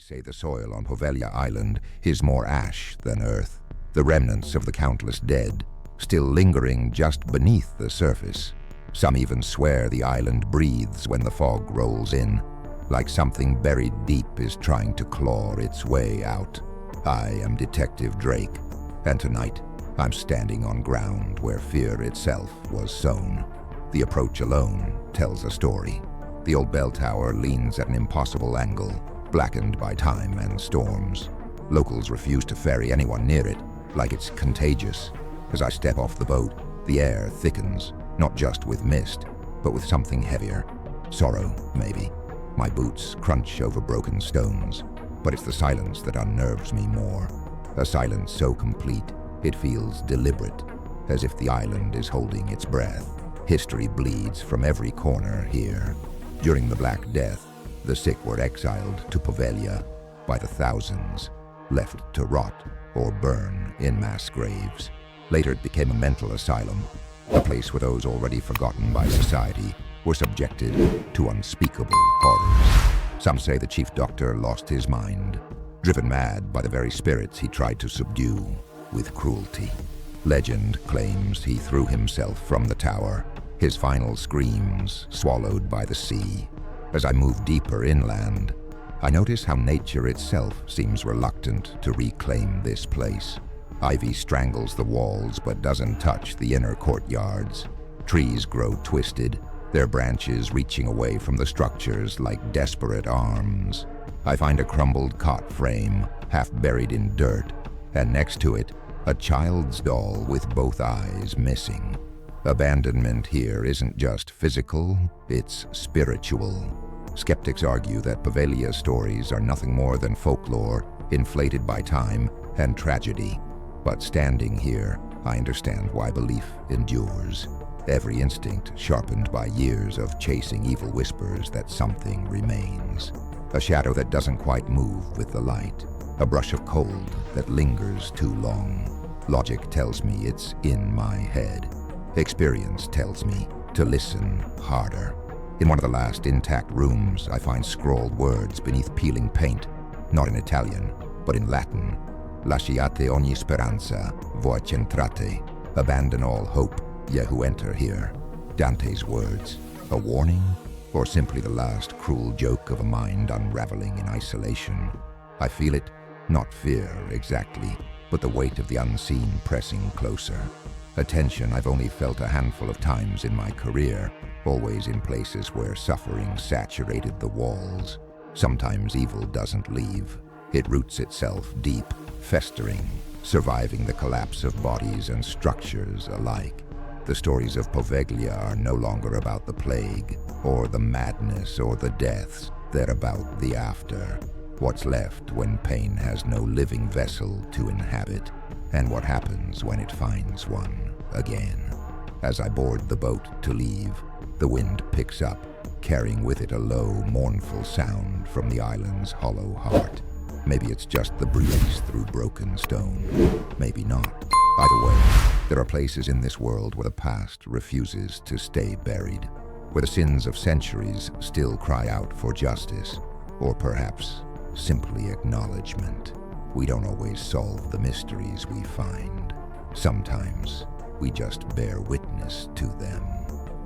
say the soil on Poveglia Island is more ash than earth, the remnants of the countless dead still lingering just beneath the surface. Some even swear the island breathes when the fog rolls in, like something buried deep is trying to claw its way out. I am Detective Drayk, and tonight I'm standing on ground where fear itself was sown. The approach alone tells a story. The old bell tower leans at an impossible angle, blackened by time and storms. Locals refuse to ferry anyone near it, like it's contagious. As I step off the boat, the air thickens, not just with mist, but with something heavier. Sorrow, maybe. My boots crunch over broken stones, but it's the silence that unnerves me more. A silence so complete, it feels deliberate, as if the island is holding its breath. History bleeds from every corner here. During the Black Death, the sick were exiled to Poveglia by the thousands, left to rot or burn in mass graves. Later it became a mental asylum, a place where those already forgotten by society were subjected to unspeakable horrors. Some say the chief doctor lost his mind, driven mad by the very spirits he tried to subdue with cruelty. Legend claims he threw himself from the tower, his final screams swallowed by the sea. As I move deeper inland, I notice how nature itself seems reluctant to reclaim this place. Ivy strangles the walls but doesn't touch the inner courtyards. Trees grow twisted, their branches reaching away from the structures like desperate arms. I find a crumbled cot frame, half buried in dirt, and next to it, a child's doll with both eyes missing. Abandonment here isn't just physical, it's spiritual. Skeptics argue that Poveglia stories are nothing more than folklore, inflated by time and tragedy. But standing here, I understand why belief endures. Every instinct sharpened by years of chasing evil whispers that something remains. A shadow that doesn't quite move with the light. A brush of cold that lingers too long. Logic tells me it's in my head. Experience tells me to listen harder. In one of the last intact rooms, I find scrawled words beneath peeling paint, not in Italian, but in Latin. Lasciate ogni speranza, voi centrate. Abandon all hope, ye who enter here. Dante's words, a warning, or simply the last cruel joke of a mind unraveling in isolation? I feel it, not fear exactly, but the weight of the unseen pressing closer. A tension I've only felt a handful of times in my career, always in places where suffering saturated the walls. Sometimes evil doesn't leave. It roots itself deep, festering, surviving the collapse of bodies and structures alike. The stories of Poveglia are no longer about the plague, or the madness, or the deaths. They're about the after. What's left when pain has no living vessel to inhabit, and what happens when it finds one again. As I board the boat to leave, the wind picks up, carrying with it a low, mournful sound from the island's hollow heart. Maybe it's just the breeze through broken stone. Maybe not. Either way, there are places in this world where the past refuses to stay buried, where the sins of centuries still cry out for justice, or perhaps simply acknowledgement. We don't always solve the mysteries we find. Sometimes we just bear witness to them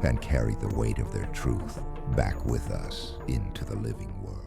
and carry the weight of their truth back with us into the living world.